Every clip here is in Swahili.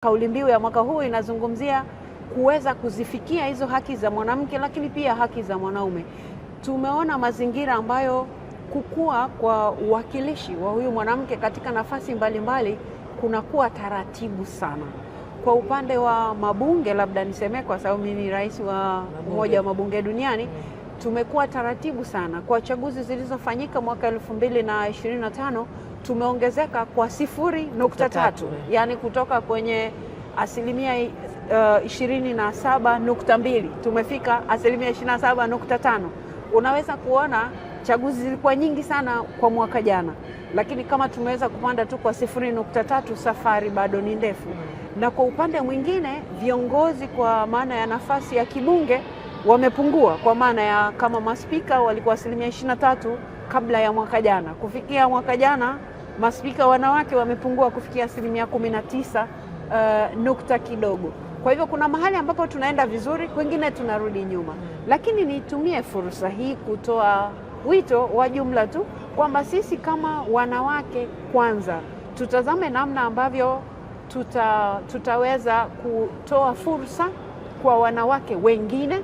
kauli mbiu ya mwaka huu inazungumzia kuweza kuzifikia hizo haki za mwanamke, lakini pia haki za mwanaume. Tumeona mazingira ambayo kukua kwa uwakilishi wa huyu mwanamke katika nafasi mbalimbali kunakuwa taratibu sana. Kwa upande wa mabunge, labda niseme kwa sababu mimi ni rais wa Umoja wa Mabunge Duniani, tumekuwa taratibu sana. Kwa chaguzi zilizofanyika mwaka 2025 tumeongezeka kwa 0.3, yani kutoka kwenye asilimia 27.2 tumefika asilimia 27.5. Unaweza kuona chaguzi zilikuwa nyingi sana kwa mwaka jana, lakini kama tumeweza kupanda tu kwa 0.3, safari bado ni ndefu. Na kwa upande mwingine viongozi kwa maana ya nafasi ya kibunge wamepungua, kwa maana ya kama maspika walikuwa asilimia 23 kabla ya mwaka jana. Kufikia mwaka jana maspika wanawake wamepungua kufikia asilimia 19 nukta kidogo. Kwa hivyo kuna mahali ambapo tunaenda vizuri, kwingine tunarudi nyuma. Lakini nitumie fursa hii kutoa wito wa jumla tu kwamba sisi kama wanawake kwanza tutazame namna ambavyo tutaweza kutoa fursa kwa wanawake wengine.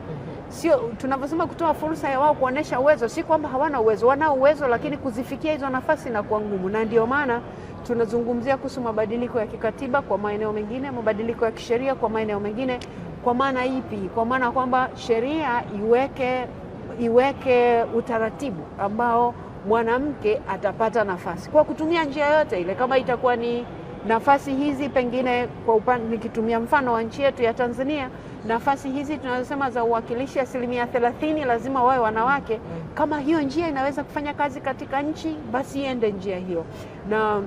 Sio tunavyosema kutoa fursa ya wao kuonesha uwezo, si kwamba hawana uwezo, wanao uwezo, lakini kuzifikia hizo nafasi na kwa ngumu. Na ndio maana tunazungumzia kuhusu mabadiliko ya kikatiba kwa maeneo mengine, mabadiliko ya kisheria kwa maeneo mengine. Kwa maana ipi? Kwa maana kwamba sheria iweke utaratibu ambao mwanamke atapata nafasi kwa kutumia njia yote ile. Kama itakuwa ni nafasi hizi, pengine kwa upande nikitumia mfano wa nchi yetu ya Tanzania, nafasi hizi tunazosema za uwakilishi 30% lazima wawe wanawake. Kama hiyo njia inaweza kufanya kazi katika nchi, basi iende njia hiyo, na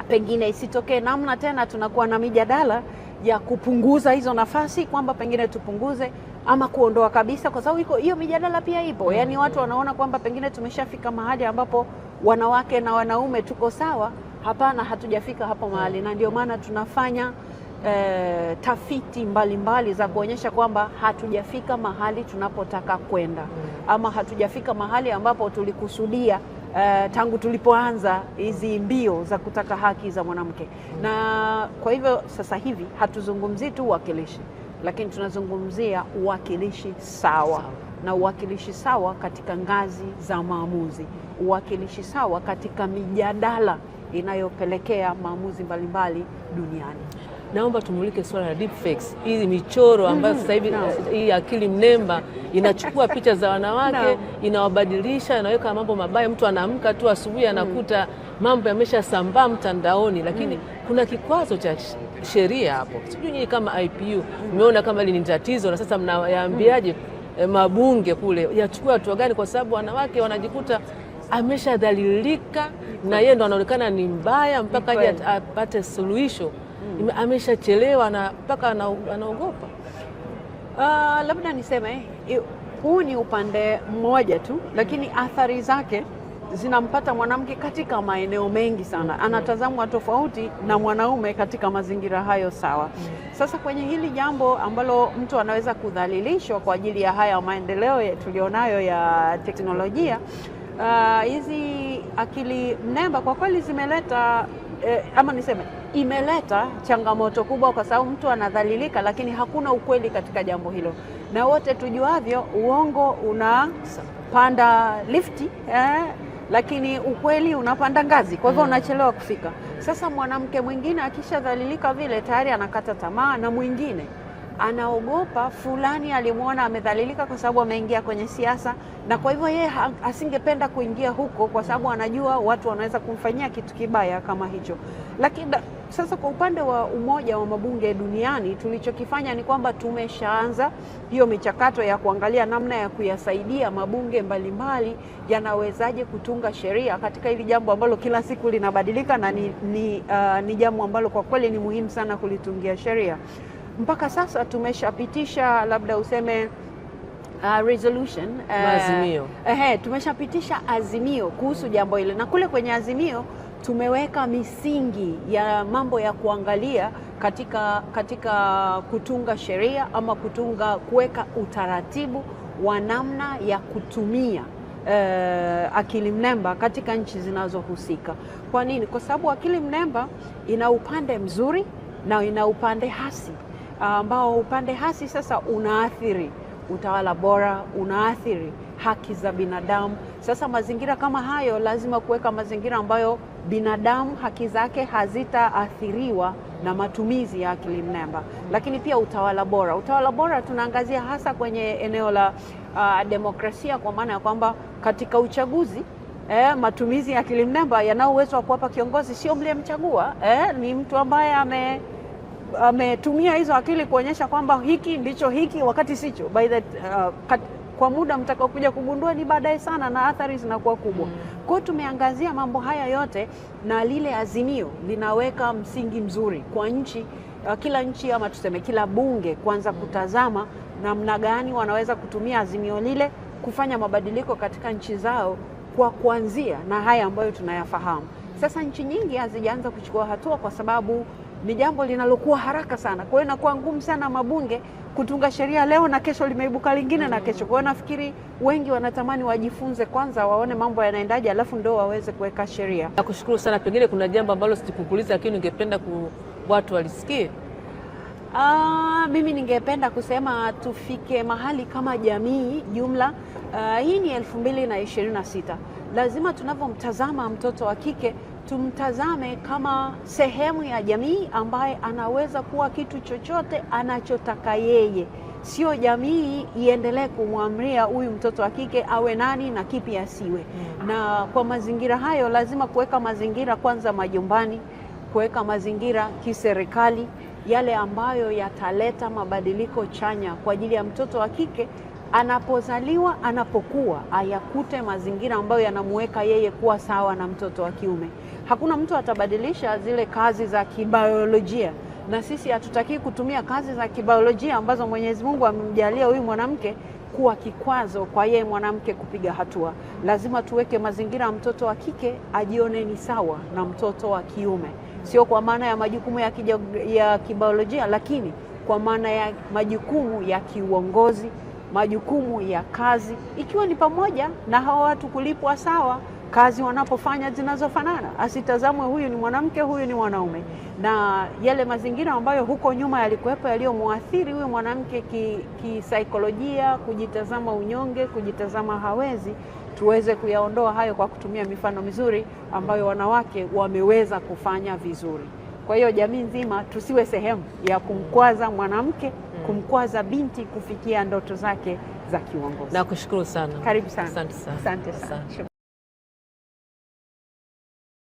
pengine isitokee namna tena tunakuwa na mijadala ya kupunguza hizo nafasi, kwamba pengine tupunguze ama kuondoa kabisa, kwa sababu hiyo mijadala pia ipo. Yani watu wanaona kwamba pengine tumeshafika mahali ambapo wanawake na wanaume tuko sawa. Hapana, hatujafika hapo mahali, na ndio maana tunafanya tafiti mbalimbali za kuonyesha kwamba hatujafika mahali tunapotaka kwenda, ama hatujafika mahali ambapo tulikusudia tangu tulipoanza hizi mbio za kutaka haki za mwanamke. Na kwa hivyo sasa hivi hatuzungumzii tu uwakilishi, lakini tunazungumzia uwakilishi sawa, na uwakilishi sawa katika ngazi za maamuzi, uwakilishi sawa katika mijadala inayopelekea maamuzi mbalimbali duniani. Naomba tumulike swala la deepfakes, hizi michoro ambayo sasa hivi hii akili mnemba inachukua picha za wanawake inawabadilisha, inaweka mambo mabaya. Mtu anaamka tu asubuhi anakuta mambo yameshasambaa mtandaoni, lakini kuna kikwazo cha sheria hapo. Sijui nyinyi kama IPU umeona kama hili ni tatizo, na sasa mnayaambiaje mabunge kule yachukue hatua gani? Kwa sababu wanawake wanajikuta ameshadhalilika na yeye ndo anaonekana ni mbaya mpaka aje apate suluhisho. Ameshachelewa na mpaka anaogopa. Labda niseme huu ni upande mmoja tu, lakini athari zake zinampata mwanamke katika maeneo mengi sana. Anatazamwa tofauti na mwanaume katika mazingira hayo sawa. Sasa kwenye hili jambo ambalo mtu anaweza kudhalilishwa kwa ajili ya haya maendeleo tulionayo ya teknolojia, hizi akili mnemba kwa kweli zimeleta ama niseme imeleta changamoto kubwa, kwa sababu mtu anadhalilika, lakini hakuna ukweli katika jambo hilo. Na wote tujuavyo uongo unapanda lifti lakini ukweli unapanda ngazi, kwa hivyo unachelewa kufika. Sasa mwanamke mwingine akishadhalilika vile tayari anakata tamaa, na mwingine anaogopa fulani alimuona amedhalilika kwa sababu ameingia kwenye siasa, na kwa hivyo yeye asingependa kuingia huko kwa sababu anajua watu wanaweza kumfanyia kitu kibaya kama hicho. Lakini sasa kwa upande wa Umoja wa Mabunge Duniani, tulichokifanya ni kwamba tumeshaanza hiyo michakato ya kuangalia namna ya kuyasaidia mabunge mbalimbali yanawezaje kutunga sheria katika hili jambo ambalo kila siku linabadilika, na ni jambo ambalo kwa kweli ni muhimu sana kulitungia sheria. Mpaka sasa tumeshapitisha labda useme resolution, azimio. Tumeshapitisha azimio kuhusu jambo hilo, na kule kwenye azimio tumeweka misingi ya mambo ya kuangalia katika kutunga sheria ama kuweka utaratibu wa namna ya kutumia akili mnemba katika nchi zinazohusika. Kwa nini? Kwa sababu akili mnemba ina upande mzuri na ina upande hasi ambao upande hasi sasa unaathiri utawala bora, unaathiri haki za binadamu. Sasa mazingira kama hayo lazima kuweka mazingira ambayo binadamu haki zake hazitaathiriwa na matumizi ya akili mnemba. Lakini pia utawala bora tunaangazia hasa kwenye eneo la demokrasia, kwa maana ya kwamba katika uchaguzi matumizi ya akili mnemba yana uwezo wa kuwapa kiongozi sio mliyemchagua, ni mtu ambaye ametumia hizo akili kuonyesha kwamba hiki ndicho hiki wakati sicho. Kwa muda mtakaokuja kugundua ni baadaye sana, na athari zinakuwa kubwa. Kwa hiyo tumeangazia mambo haya yote, na lile azimio linaweka msingi mzuri kwa nchi, kila nchi ama tuseme kila bunge kwanza kutazama namna gani wanaweza kutumia azimio lile kufanya mabadiliko katika nchi zao, kwa kuanzia na haya ambayo tunayafahamu. Sasa nchi nyingi hazijaanza kuchukua hatua kwa sababu ni jambo linalokuwa haraka sana. Kwa hiyo inakuwa ngumu sana mabunge kutunga sheria leo na kesho limeibuka lingine na kesho. Kwa hiyo nafikiri wengi wanatamani wajifunze kwanza, waone mambo yanaendaje, alafu ndio waweze kuweka sheria. Nakushukuru sana. Pengine kuna jambo ambalo sikukuuliza lakini ningependa watu walisikie. Mimi ningependa kusema tufike mahali kama jamii jumla. Hii ni 2026. Lazima tunapomtazama mtoto wa kike tumtazame kama sehemu ya jamii ambaye anaweza kuwa kitu chochote anachotaka yeye. Sio jamii iendelee kumwamria huyu mtoto wa kike awe nani na kipi asiwe. Na kwa mazingira hayo lazima kuweka mazingira kwanza majumbani, kuweka mazingira kiserikali, yale ambayo yataleta mabadiliko chanya kwa ajili ya mtoto wa kike anapozaliwa, anapokuwa, ayakute mazingira ambayo yanamuweka yeye kuwa sawa na mtoto wa kiume. Hakuna mtu atabadilisha zile kazi za kibiolojia, na sisi hatutaki kutumia kazi za kibiolojia ambazo Mwenyezi Mungu amemjalia huyu mwanamke kuwa kikwazo kwa yeye mwanamke kupiga hatua. Lazima tuweke mazingira mtoto wa kike ajione ni sawa na mtoto wa kiume, sio kwa maana ya majukumu ya kibiolojia, lakini kwa maana ya majukumu ya kiuongozi, majukumu ya kazi, ikiwa ni pamoja na hawa watu kulipwa sawa kazi wanapofanya zinazofanana. Asitazamwe huyu ni mwanamke, huyu ni mwanaume. Na yale mazingira ambayo huko nyuma yalikuwepo yaliyomuathiri huyu mwanamke kisaikolojia, kujitazama unyonge, kujitazama hawezi, tuweze kuyaondoa hayo kwa kutumia mifano mizuri ambayo wanawake wameweza kufanya vizuri. Kwa hiyo jamii nzima tusiwe sehemu ya kumkwaza mwanamke, kumkwaza binti kufikia ndoto zake za kiuongozi. Nakushukuru sana. Karibu sana. Asante sana. Asante sana.